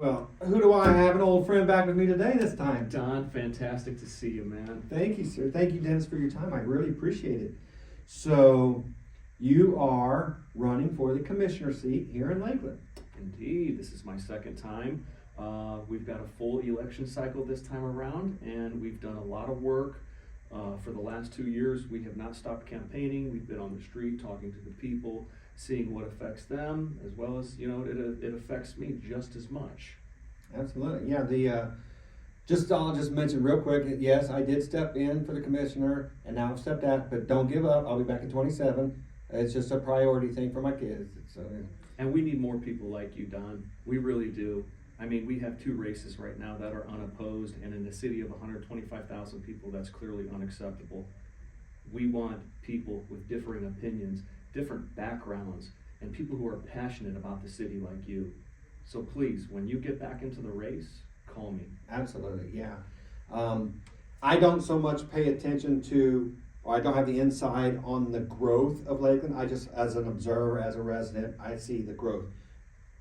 Well, who do I have? An old friend back with me today this time. Don, fantastic to see you, man. Thank you, sir. Thank you, Dennis, for your time. I really appreciate it. So, you are running for the commissioner seat here in Lakeland. Indeed, this is my second time. We've got a full election cycle this time around, and we've done a lot of work. For the last 2 years, we have not stopped campaigning. We've been on the street talking to the people, seeing what affects them, as well as, it affects me just as much. Absolutely. Yeah, I'll just mention real quick, yes, I did step in for the commissioner, and now I've stepped out, but don't give up. I'll be back in 27. It's just a priority thing for my kids. And we need more people like you, Don. We really do. I mean, we have 2 races right now that are unopposed, and in a city of 125,000 people, that's clearly unacceptable. We want people with differing opinions, different backgrounds, and people who are passionate about the city like you. So please, when you get back into the race, call me. Absolutely, yeah. I don't so much pay attention to, or I don't have the insight on the growth of Lakeland. I just, as an observer, as a resident, I see the growth.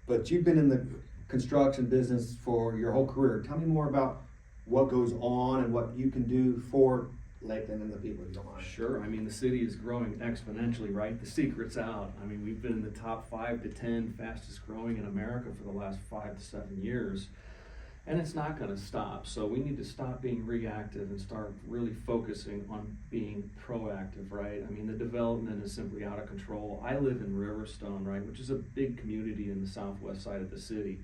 But you've been in the construction business for your whole career. Tell me more about what goes on and what you can do for Lakeland and the people you don't mind. Sure. I mean, the city is growing exponentially, right? The secret's out. I mean, we've been in the top 5 to 10 fastest growing in America for the last 5 to 7 years. And it's not going to stop. So we need to stop being reactive and start really focusing on being proactive, right? I mean, the development is simply out of control. I live in Riverstone, right, which is a big community in the southwest side of the city.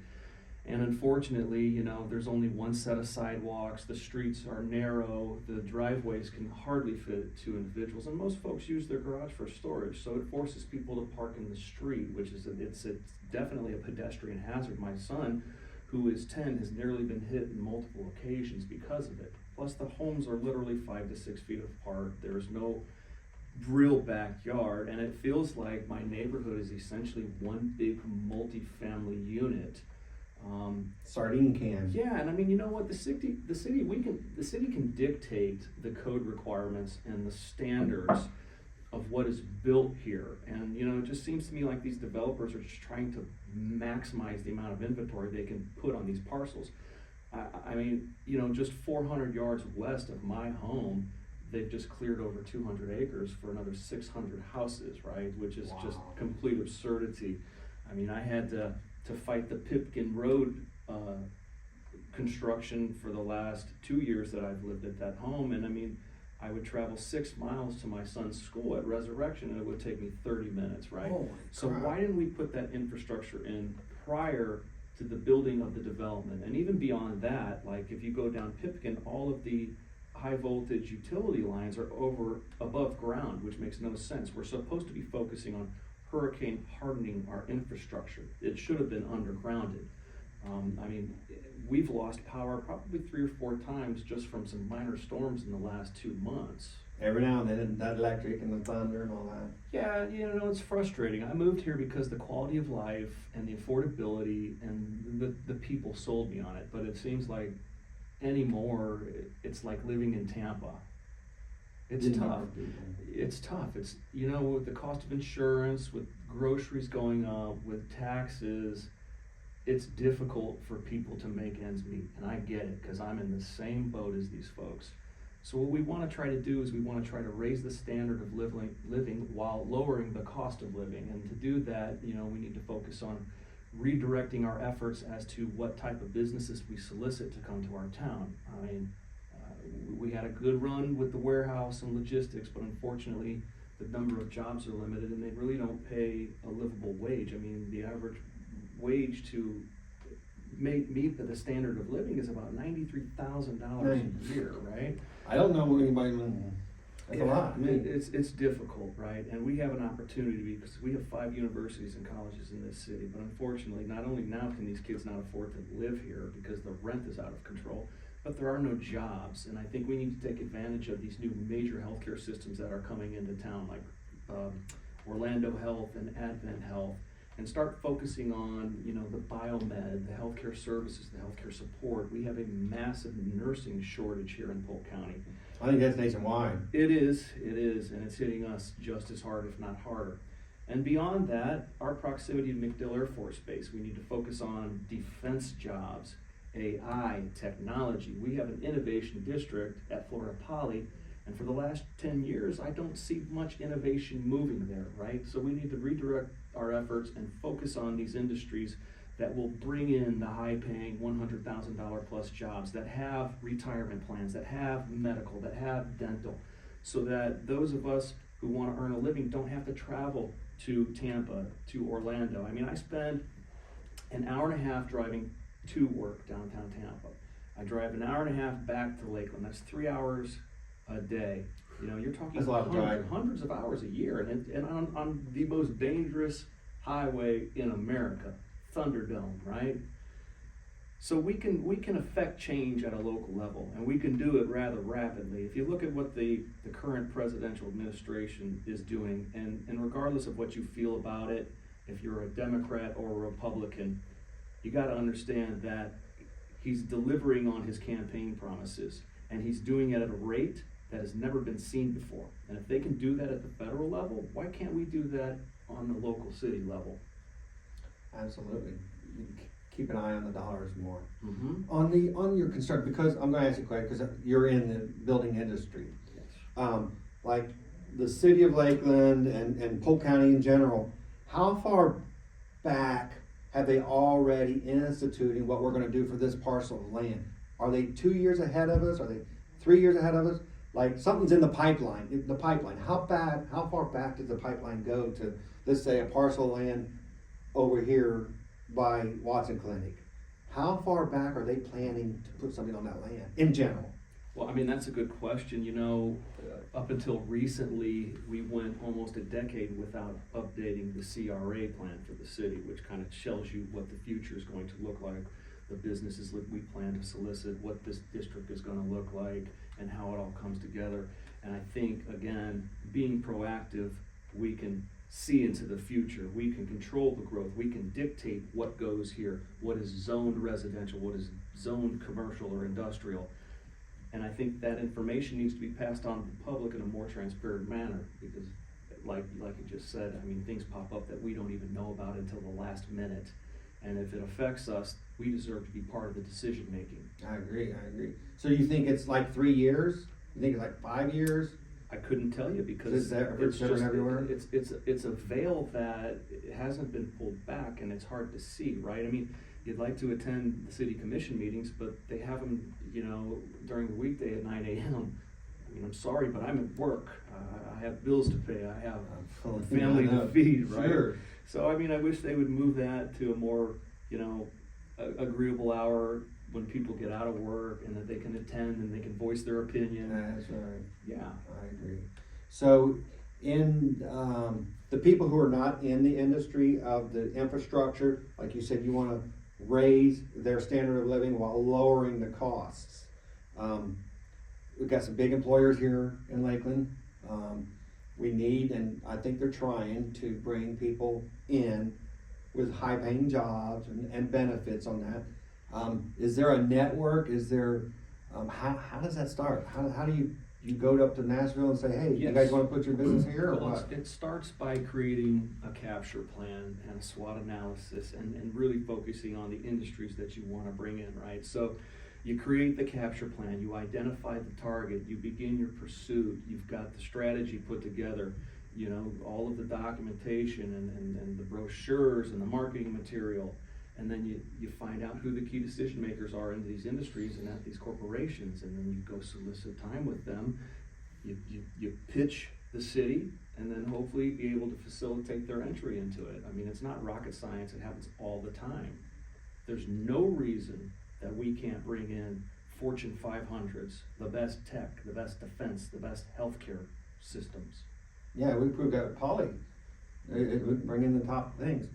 And unfortunately, there's only one set of sidewalks, the streets are narrow, the driveways can hardly fit 2 individuals, and most folks use their garage for storage, so it forces people to park in the street, which is, it's definitely a pedestrian hazard. My son, who is 10, has nearly been hit in multiple occasions because of it. Plus the homes are literally 5 to 6 feet apart, there's no real backyard, and it feels like my neighborhood is essentially one big multi-family unit. Sardine can. Yeah, and I mean, you know what? The city can dictate the code requirements and the standards of what is built here. And it just seems to me like these developers are just trying to maximize the amount of inventory they can put on these parcels. I mean, just 400 yards west of my home, they've just cleared over 200 acres for another 600 houses, right? Which is just complete absurdity. I mean, I had to fight the Pipkin Road construction for the last 2 years that I've lived at that home. And I mean, I would travel 6 miles to my son's school at Resurrection, and it would take me 30 minutes, right? So why didn't we put that infrastructure in prior to the building of the development? And even beyond that, like if you go down Pipkin, all of the high voltage utility lines are above ground, which makes no sense. We're supposed to be focusing on hurricane hardening our infrastructure. It should have been undergrounded. I mean, we've lost power probably 3 or 4 times just from some minor storms in the last 2 months. Every now and then, that electric and the thunder and all that. Yeah, it's frustrating. I moved here because the quality of life and the affordability and the people sold me on it. But it seems like anymore, it's like living in Tampa. It's tough. It's tough. It's, with the cost of insurance, with groceries going up, with taxes, it's difficult for people to make ends meet. And I get it, because I'm in the same boat as these folks. So what we want to try to do is we want to try to raise the standard of living while lowering the cost of living. And to do that, we need to focus on redirecting our efforts as to what type of businesses we solicit to come to our town. I mean, we had a good run with the warehouse and logistics, but unfortunately the number of jobs are limited and they really don't pay a livable wage. I mean, the average wage to meet the standard of living is about $93,000 a year, right? I don't know anybody. That's a lot. It's difficult, right? And we have an opportunity because we have 5 universities and colleges in this city, but unfortunately, not only now can these kids not afford to live here because the rent is out of control, but there are no jobs. And I think we need to take advantage of these new major healthcare systems that are coming into town, like Orlando Health and Advent Health, and start focusing on, the biomed, the healthcare services, the healthcare support. We have a massive nursing shortage here in Polk County. I think that's nationwide. It is, and it's hitting us just as hard, if not harder. And beyond that, our proximity to MacDill Air Force Base, we need to focus on defense jobs, AI, technology. We have an innovation district at Florida Poly, and for the last 10 years, I don't see much innovation moving there, right? So we need to redirect our efforts and focus on these industries that will bring in the high-paying $100,000 plus jobs, that have retirement plans, that have medical, that have dental, so that those of us who want to earn a living don't have to travel to Tampa, to Orlando. I mean, I spend an hour and a half driving to work downtown Tampa. I drive an hour and a half back to Lakeland. That's 3 hours a day. You know, you're talking That's a lot of driving. hundreds of hours a year, and on the most dangerous highway in America, Thunderdome, right? So we can affect change at a local level, and we can do it rather rapidly. If you look at what the current presidential administration is doing, and regardless of what you feel about it, if you're a Democrat or a Republican, you got to understand that he's delivering on his campaign promises, and he's doing it at a rate that has never been seen before. And if they can do that at the federal level, why can't we do that on the local city level? Absolutely. You keep an eye on the dollars more. Mm-hmm. On your concern, because I'm going to ask you a question, because you're in the building industry. Yes. Like the city of Lakeland and Polk County in general, how far back have they already instituting what we're going to do for this parcel of land? Are they 2 years ahead of us? Are they 3 years ahead of us? Like something's in the pipeline. How far back does the pipeline go to, let's say, a parcel of land over here by Watson Clinic? How far back are they planning to put something on that land in general? Well, I mean, that's a good question. You know, up until recently, we went almost a decade without updating the CRA plan for the city, which kind of tells you what the future is going to look like, the businesses that we plan to solicit, what this district is going to look like, and how it all comes together. And I think, again, being proactive, we can see into the future. We can control the growth. We can dictate what goes here, what is zoned residential, what is zoned commercial or industrial. And I think that information needs to be passed on to the public in a more transparent manner, because like you just said, I mean, things pop up that we don't even know about until the last minute. And if it affects us, we deserve to be part of the decision making. I agree. So you think it's like 3 years? You think it's like 5 years? I couldn't tell you because Is that different everywhere? It's a veil that hasn't been pulled back, and it's hard to see, right? I mean, you'd like to attend the city commission meetings, but they have them, you know, during the weekday at 9 a.m. I mean, I'm sorry, but I'm at work. I have bills to pay. I have a family to feed, right? Sure. So, I mean, I wish they would move that to a more, you know, agreeable hour when people get out of work, and that they can attend and they can voice their opinion. That's right. Yeah. I agree. So in the people who are not in the industry of the infrastructure, like you said, you want to raise their standard of living while lowering the costs. We've got some big employers here in Lakeland. We need, and I think they're trying to bring people in with high-paying jobs and benefits on that. Is there a network? Is there, how does that start? How do you go up to Nashville and say, hey, Yes. you guys want to put your business here or Well, what? it starts by creating a capture plan and a SWOT analysis, and really focusing on the industries that you want to bring in, right? So you create the capture plan, you identify the target, you begin your pursuit, you've got the strategy put together, you know, all of the documentation and the brochures and the marketing material. And then you find out who the key decision makers are in these industries and at these corporations, and then you go solicit time with them. You pitch the city, and then hopefully be able to facilitate their entry into it. I mean, it's not rocket science, it happens all the time. There's no reason that we can't bring in Fortune 500s, the best tech, the best defense, the best healthcare systems. Yeah, we proved that at Poly. It would bring in the top things.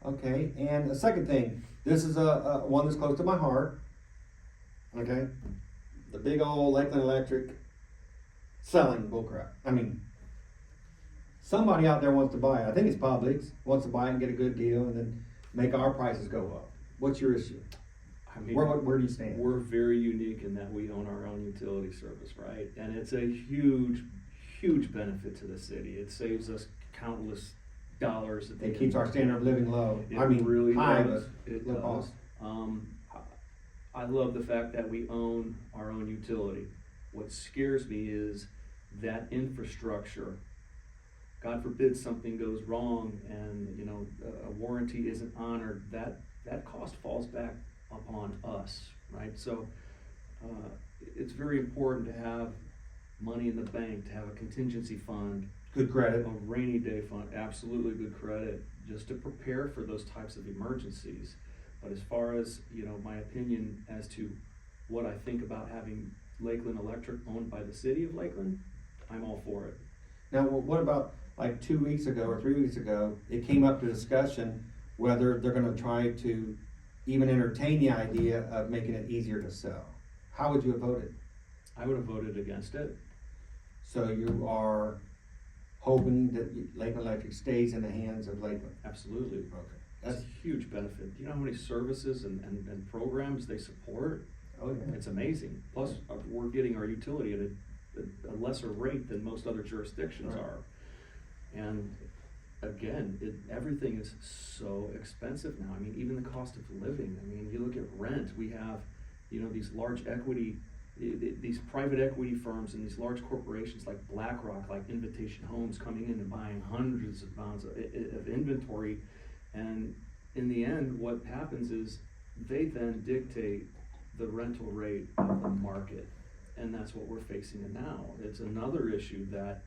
Okay, and the second thing, this is a one that's close to my heart. Okay, the big old Lakeland Electric selling bullcrap. I mean, somebody out there wants to buy it. I think it's Publix, wants to buy it and get a good deal, and then make our prices go up. What's your issue? I mean, Where do you stand? We're very unique in that we own our own utility service, right? And it's a huge benefit to the city. It saves us countless dollars. At the It end. keeps our standard of living low. It I mean, really high, does. but It low does. cost. I love the fact that we own our own utility. What scares me is that infrastructure. God forbid something goes wrong and, you know, a warranty isn't honored, that cost falls back upon us, right? So, it's very important to have money in the bank, to have a contingency fund, Good credit. a rainy day fund, absolutely good credit, just to prepare for those types of emergencies. But as far as, you know, my opinion as to what I think about having Lakeland Electric owned by the city of Lakeland, I'm all for it. Now, what about like 2 weeks ago or 3 weeks ago, it came up to discussion whether they're gonna try to even entertain the idea of making it easier to sell. How would you have voted? I would have voted against it. So you are hoping that Lakeland Electric stays in the hands of Lakeland? Absolutely. Okay. That's a huge benefit. Do you know how many services and programs they support? Oh, yeah. It's amazing. Plus, we're getting our utility at a lesser rate than most other jurisdictions Right. are. And again, everything is so expensive now. I mean, even the cost of living. I mean, you look at rent, we have, you know, these large equity, these private equity firms and these large corporations like BlackRock, like Invitation Homes, coming in and buying hundreds of pounds of inventory. And in the end, what happens is they then dictate the rental rate of the market. And that's what we're facing now. It's another issue that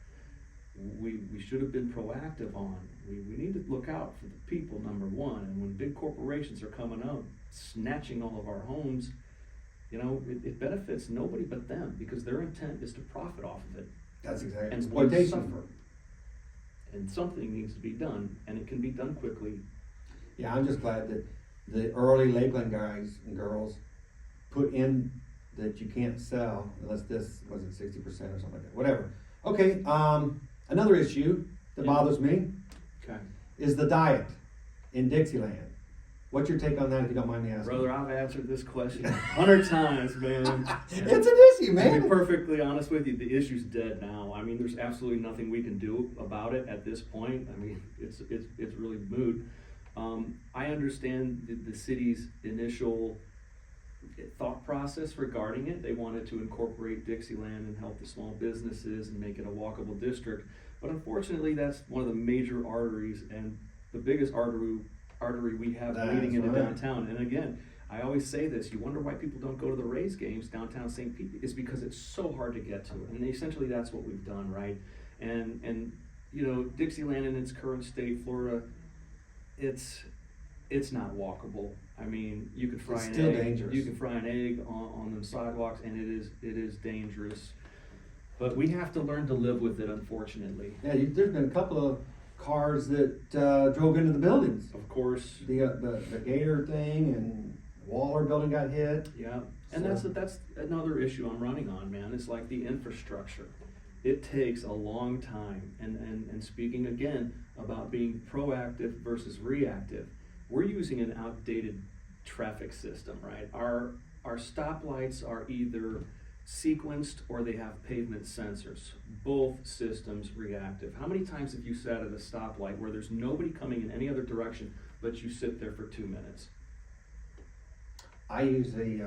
we should have been proactive on. We need to look out for the people, number one. And when big corporations are coming out, snatching all of our homes, you know, it benefits nobody but them, because their intent is to profit off of it. That's exactly, And we exploitation. suffer. And something needs to be done, and it can be done quickly. Yeah, I'm just glad that the early Lakeland guys and girls put in that you can't sell unless this, was it 60% or something like that, whatever. Okay, another issue that Yeah. bothers me Okay. is the diet in Dixieland. What's your take on that, if you don't mind me asking? Brother, I've answered this question 100 times, man. It's an issue, To man. be perfectly honest with you, the issue's dead now. I mean, there's absolutely nothing we can do about it at this point. I mean, it's really moot. I understand the city's initial thought process regarding it. They wanted to incorporate Dixieland and help the small businesses and make it a walkable district. But unfortunately, that's one of the major arteries and the biggest artery we have leading into right. downtown. And again, I always say this, you wonder why people don't go to the Rays games downtown St. Pete. It's because it's so hard to get to. And essentially that's what we've done, right? And you know, Dixieland in its current state, Florida, it's not walkable. I mean, you could fry It's an still egg. dangerous. You can fry an egg on them sidewalks, and it is dangerous. But we have to learn to live with it, unfortunately. Yeah, there's been a couple of cars that drove into the buildings. Of course. The Gator thing and Waller building got hit. Yeah, and So- that's another issue I'm running on, man. It's like the infrastructure. It takes a long time. And speaking again about being proactive versus reactive, we're using an outdated traffic system, right? Our stoplights are either sequenced or they have pavement sensors. Both systems reactive. How many times have you sat at a stoplight where there's nobody coming in any other direction, but you sit there for 2 minutes? I usually,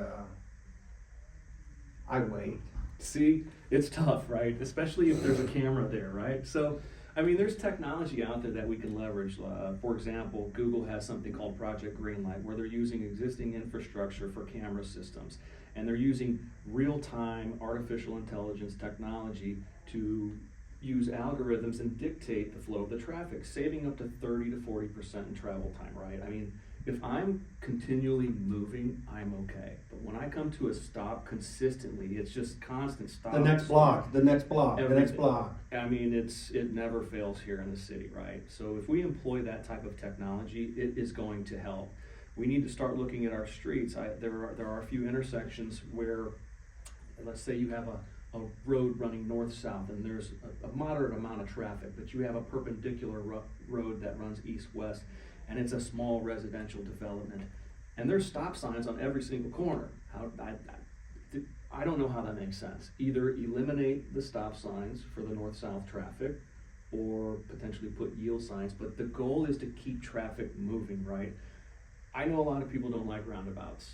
I wait. See, it's tough, right? Especially if there's a camera there, right? So, I mean, there's technology out there that we can leverage. For example, Google has something called Project Greenlight, where they're using existing infrastructure for camera systems. And they're using real-time artificial intelligence technology to use algorithms and dictate the flow of the traffic, saving up to 30 to 40% in travel time, right? I mean, if I'm continually moving, I'm okay. But when I come to a stop consistently, it's just constant stops. The next block, the next block, the next Everything. block. I mean, it never fails here in the city, right? So if we employ that type of technology, it is going to help. We need to start looking at our streets. There are a few intersections where, let's say you have a road running north-south and there's a moderate amount of traffic, but you have a perpendicular road that runs east-west, and it's a small residential development. And there's stop signs on every single corner. I don't know how that makes sense. Either eliminate the stop signs for the north-south traffic, or potentially put yield signs, but the goal is to keep traffic moving, right? I know a lot of people don't like roundabouts.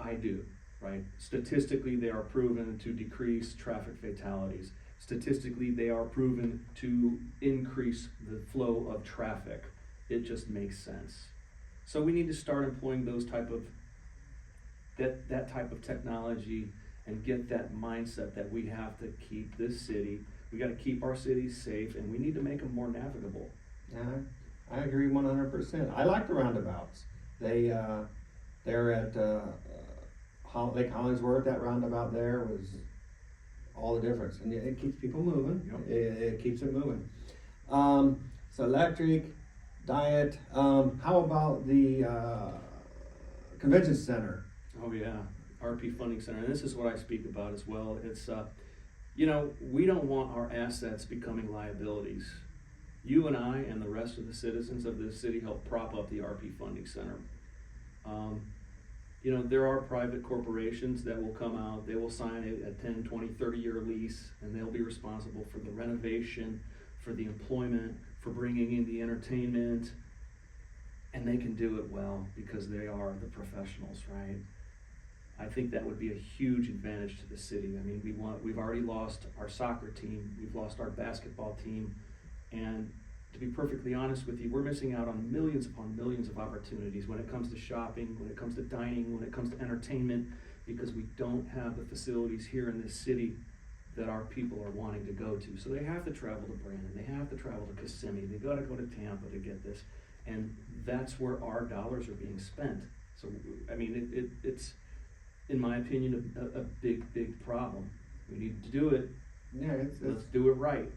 I do, right? Statistically, they are proven to decrease traffic fatalities. Statistically, they are proven to increase the flow of traffic. It just makes sense. So we need to start employing those type of, that type of technology and get that mindset that we have to keep this city, we gotta keep our cities safe, and we need to make them more navigable. Yeah, I agree 100%. I like the roundabouts. They're at, Lake Hollingsworth, that roundabout there was all the difference, and it keeps people moving. Yep. It keeps it moving. So electric, diet, how about the, convention center? Oh yeah, RP Funding Center, and this is what I speak about as well. It's, you know, we don't want our assets becoming liabilities. You and I and the rest of the citizens of this city help prop up the RP Funding Center. You know, there are private corporations that will come out, they will sign a 10, 20, 30-year lease, and they'll be responsible for the renovation, for the employment, for bringing in the entertainment, and they can do it well because they are the professionals, right? I think that would be a huge advantage to the city. I mean, we've already lost our soccer team, we've lost our basketball team, and to be perfectly honest with you, we're missing out on millions upon millions of opportunities when it comes to shopping, when it comes to dining, when it comes to entertainment, because we don't have the facilities here in this city that our people are wanting to go to. So they have to travel to Brandon, they have to travel to Kissimmee, they gotta go to Tampa to get this. And that's where our dollars are being spent. So, I mean, it's, in my opinion, a big, big problem. We need to do it. Yeah, Let's do it right.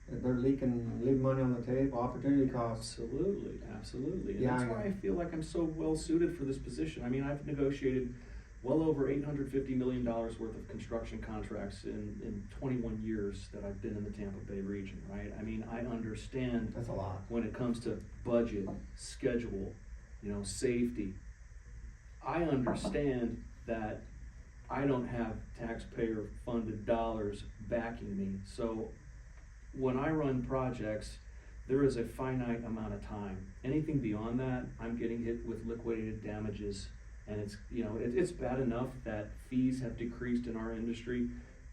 they're leaving money on the table, opportunity costs. Absolutely, absolutely. And Yeah, that's why I feel like I'm so well suited for this position. I mean, I've negotiated well over $850 million worth of construction contracts in 21 years that I've been in the Tampa Bay region, right? I mean, I understand That's a lot. when it comes to budget, schedule, you know, safety. I understand that I don't have taxpayer funded dollars backing me. So when I run projects, there is a finite amount of time. Anything beyond that, I'm getting hit with liquidated damages. And it's, you know, it's bad enough that fees have decreased in our industry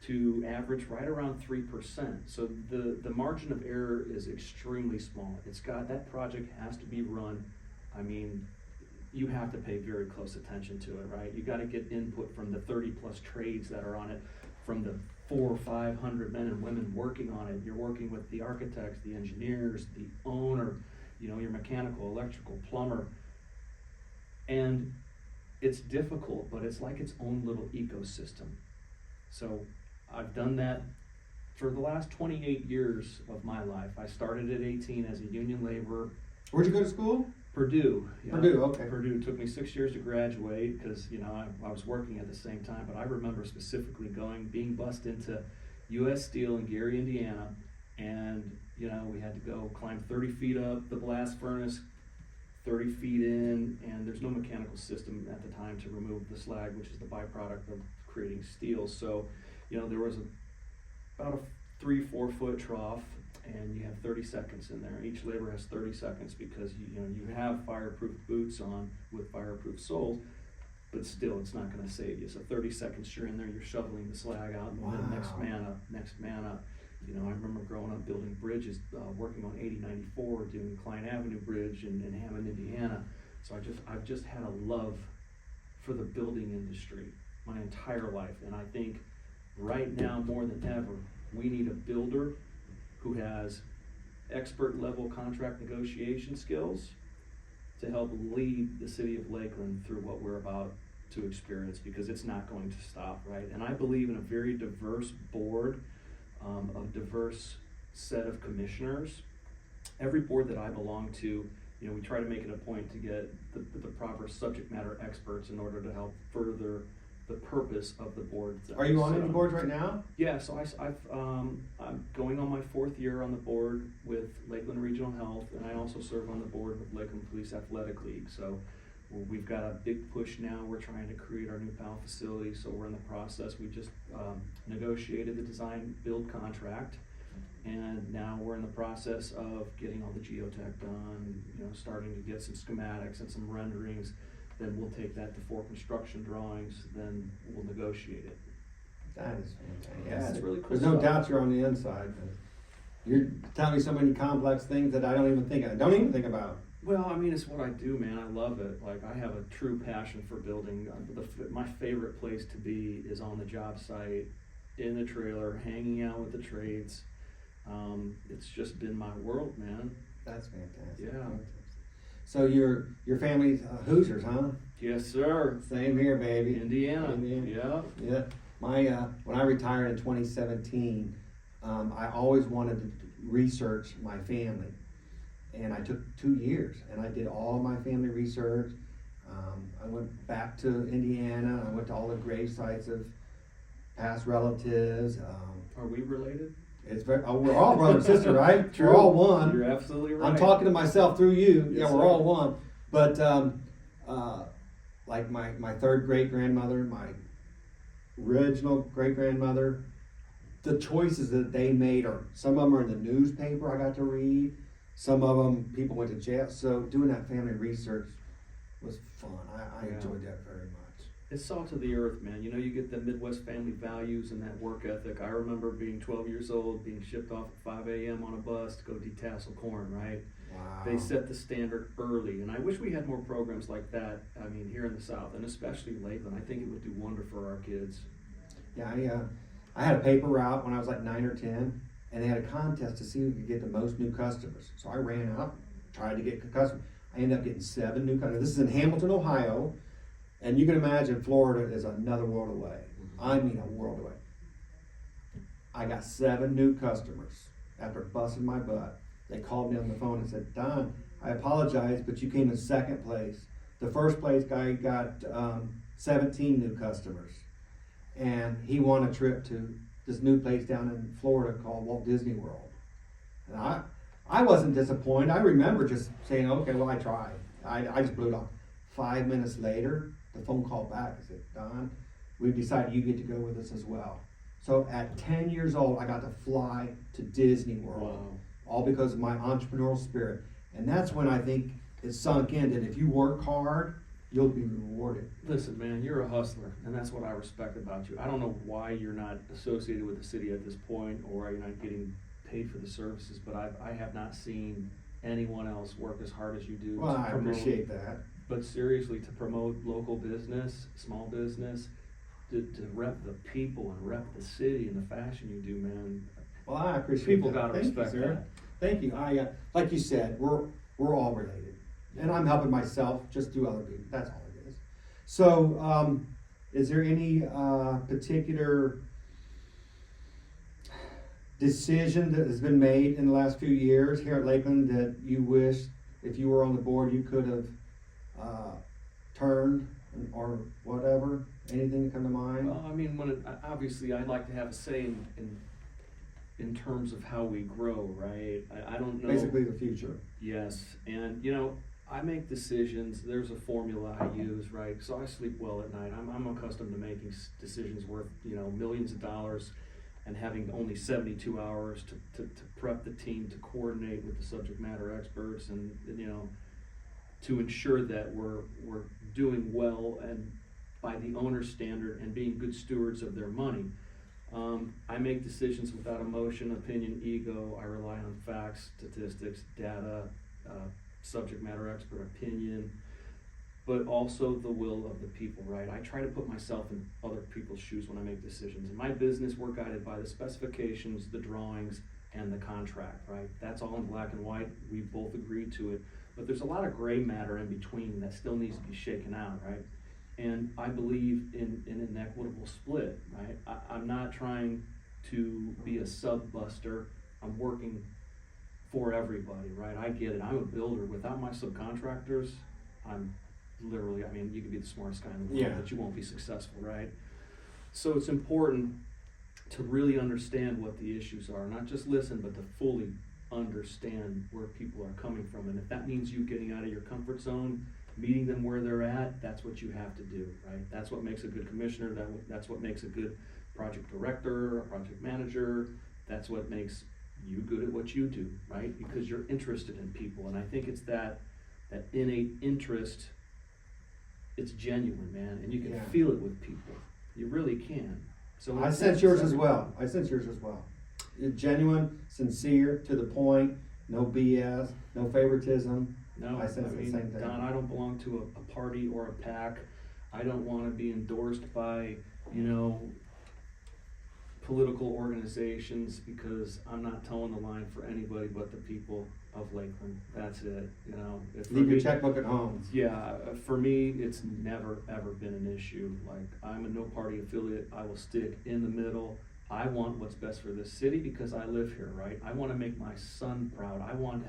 to average right around 3%. So the margin of error is extremely small. That project has to be run. I mean, you have to pay very close attention to it, right? You gotta get input from the 30 plus trades that are on it, from the 400 or 500 men and women working on it. You're working with the architects, the engineers, the owner, you know, your mechanical, electrical, plumber. And it's difficult, but it's like its own little ecosystem. So I've done that for the last 28 years of my life. I started at 18 as a union laborer. Where'd you go to school? Purdue. Yeah. Purdue, okay. Purdue took me 6 years to graduate because, you know, I was working at the same time, but I remember specifically being bused into US Steel in Gary, Indiana, and, you know, we had to go climb 30 feet up the blast furnace, 30 feet in, and there's no mechanical system at the time to remove the slag, which is the byproduct of creating steel. So, you know, there was about a 3-4 foot trough, and you have 30 seconds in there. Each laborer has 30 seconds because you have fireproof boots on with fireproof soles, but still it's not going to save you. So 30 seconds you're in there, you're shoveling the slag out, and then next man up. You know, I remember growing up building bridges, working on 8094, doing Klein Avenue Bridge in Hammond, Indiana. So I've just had a love for the building industry my entire life, and I think right now more than ever we need a builder who has expert level contract negotiation skills to help lead the city of Lakeland through what we're about to experience, because it's not going to stop, right? And I believe in a very diverse board, a diverse set of commissioners. Every board that I belong to, you know, we try to make it a point to get the proper subject matter experts in order to help further the purpose of the board. Are you on any boards right now? Yeah, so I'm going on my 4th year on the board with Lakeland Regional Health, and I also serve on the board with Lakeland Police Athletic League. So we've got a big push now. We're trying to create our new PAL facility, so we're in the process. We just negotiated the design build contract, And now we're in the process of getting all the geotech done, starting to get some schematics and some renderings. Then we'll take that to 4 construction drawings, then we'll negotiate it. That is fantastic. Yeah, it's really cool There's no stuff. doubt you're on the inside. You're telling me so many complex things that I don't even think about. Well, I mean, it's what I do, man. I love it. Like, I have a true passion for building. My favorite place to be is on the job site, in the trailer, hanging out with the trades. It's just been my world, man. That's fantastic. Yeah. Fantastic. So your family's Hoosiers, huh? Yes, sir. Same here, baby. Indiana. Indiana. Yeah. Yeah. My when I retired in 2017, I always wanted to research my family, and I took 2 years, and I did all my family research. I went back to Indiana. I went to all the grave sites of past relatives. Are we related? It's very. Oh, we're all brother and sister, right? True. We're all one. You're absolutely right. I'm talking to myself through you. Yes, Yeah, we're sir. all one. But like my third great grandmother, my original great grandmother, the choices that they made are, some of them are in the newspaper I got to read. Some of them people went to jail. So doing that family research was fun. I Yeah. enjoyed that very much. It's salt of the earth, man. You get the Midwest family values and that work ethic. I remember being 12 years old, being shipped off at 5 a.m. on a bus to go detassel corn, right? Wow. They set the standard early, and I wish we had more programs like that. I mean, here in the South, and especially Lakeland, I think it would do wonder for our kids. Yeah, I had a paper route when I was like 9 or 10, and they had a contest to see who could get the most new customers. So I ran out, tried to get customers. I ended up getting 7 new customers. This is in Hamilton, Ohio, and you can imagine Florida is another world away. I mean, a world away. I got 7 new customers after busting my butt. They called me on the phone and said, "Don, I apologize, but you came in second place. The first place guy got 17 new customers, and he won a trip to this new place down in Florida called Walt Disney World." And I wasn't disappointed. I remember just saying, "Okay, well, I tried." I just blew it off. 5 minutes later, the phone call back. I said, "Don, we've decided you get to go with us as well." So at 10 years old, I got to fly to Disney World. Wow. All because of my entrepreneurial spirit. And that's when I think it sunk in that if you work hard, you'll be rewarded. Listen, man, you're a hustler, and that's what I respect about you. I don't know why you're not associated with the city at this point, or you're not getting paid for the services, but I have not seen anyone else work as hard as you do. Well, to I promote- appreciate that. But seriously, to promote local business, small business, to rep the people and rep the city and the fashion you do, man. Well, I appreciate People that. gotta Thank respect you, sir. that. Thank you. Like you said, we're all related. And I'm helping myself just through other people. That's all it is. So, is there any particular decision that has been made in the last few years here at Lakeland that you wish, if you were on the board, you could have turned or whatever? Anything that come to mind? Well, I mean, obviously, I'd like to have a say in terms of how we grow, right? I don't know. Basically the future. Yes, and I make decisions. There's a formula I use, right? So I sleep well at night. I'm accustomed to making decisions worth millions of dollars, and having only 72 hours to prep the team, to coordinate with the subject matter experts, and to ensure that we're doing well and by the owner's standard and being good stewards of their money. I make decisions without emotion, opinion, ego. I rely on facts, statistics, data, subject matter expert opinion, but also the will of the people, right? I try to put myself in other people's shoes when I make decisions. In my business, we're guided by the specifications, the drawings, and the contract, right? That's all in black and white. We both agreed to it. But there's a lot of gray matter in between that still needs to be shaken out, right? And I believe in an equitable split, right? I'm not trying to be a sub-buster. I'm working for everybody, right? I get it. I'm a builder. Without my subcontractors, I'm literally, you could be the smartest guy in the world, Yeah. but you won't be successful, right? So it's important to really understand what the issues are, not just listen, but to fully understand where people are coming from. And if that means you getting out of your comfort zone, meeting them where they're at, that's what you have to do, right? That's what makes a good commissioner. That's what makes a good project director, a project manager. That's what makes you good at what you do, right? Because you're interested in people, and I think it's that innate interest. It's genuine, man, and you can Yeah. feel it with people. You really can. So I sense yours as well. I sense yours as well. You're genuine, sincere, to the point, no BS, no favoritism. No, I sense the same thing. Don, I don't belong to a party or a pack. I don't want to be endorsed by, you know, political organizations, because I'm not towing the line for anybody but the people of Lakeland. That's it, you know. Leave your checkbook at home. Yeah, for me, it's never ever been an issue. Like, I'm a no party affiliate. I will stick in the middle. I want what's best for this city because I live here, right? I want to make my son proud. I want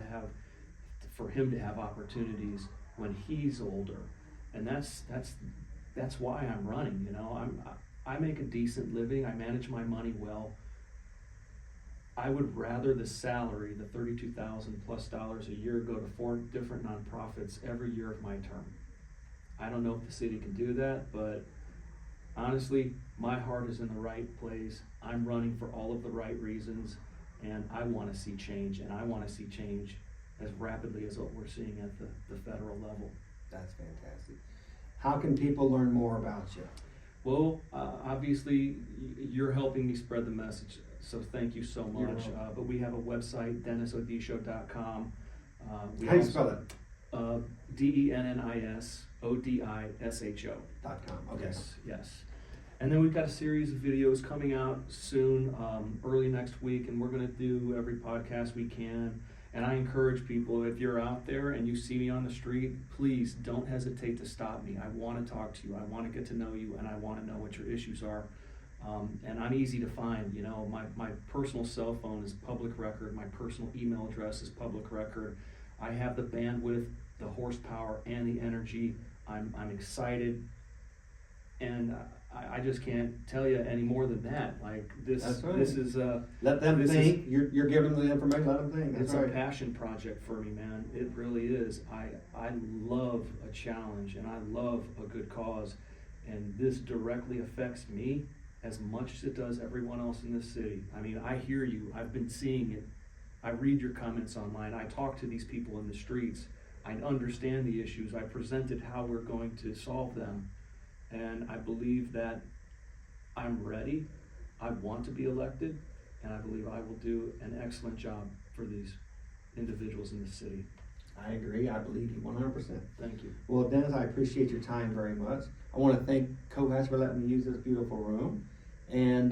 for him to have opportunities when he's older, and that's why I'm running. You know, I make a decent living. I manage my money well. I would rather the salary, the $32,000+ a year, go to 4 different nonprofits every year of my term. I don't know if the city can do that, but honestly, my heart is in the right place. I'm running for all of the right reasons, and I want to see change, and I want to see change as rapidly as what we're seeing at the federal level. That's fantastic. How can people learn more about you? Well, obviously, you're helping me spread the message, so thank you so You're much. welcome. But we have a website, DennisOdisho.com. How do you spell it? DennisOdisho. .com. Okay. Yes. And then we've got a series of videos coming out soon, early next week, and we're going to do every podcast we can. And I encourage people, if you're out there and you see me on the street, please don't hesitate to stop me. I want to talk to you. I want to get to know you, and I want to know what your issues are. And I'm easy to find. You know, my personal cell phone is public record. My personal email address is public record. I have the bandwidth, the horsepower, and the energy. I'm excited, and I just can't tell you any more than that. Like this, That's right. this is Let them this think. You're giving them the information. Let them think. That's it's right. a passion project for me, man. It really is. I love a challenge, and I love a good cause, and this directly affects me as much as it does everyone else in this city. I mean, I hear you. I've been seeing it. I read your comments online. I talk to these people in the streets. I understand the issues. I presented how we're going to solve them. And I believe that I'm ready. I want to be elected, and I believe I will do an excellent job for these individuals in the city. I agree. I believe you 100%. Thank you. Well, Dennis, I appreciate your time very much. I want to thank COHAS for letting me use this beautiful room. And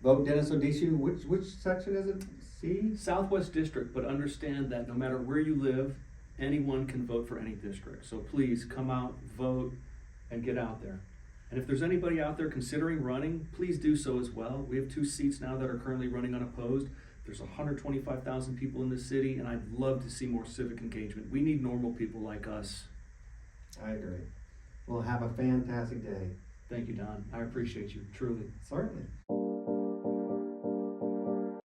vote Dennis Odisho. Which section is it? C? Southwest District, but understand that no matter where you live, anyone can vote for any district. So please come out, vote, and get out there. And if there's anybody out there considering running, please do so as well. We have 2 seats now that are currently running unopposed. There's 125,000 people in this city, and I'd love to see more civic engagement. We need normal people like us. I agree. Well, have a fantastic day. Thank you, Don. I appreciate you, truly. Certainly.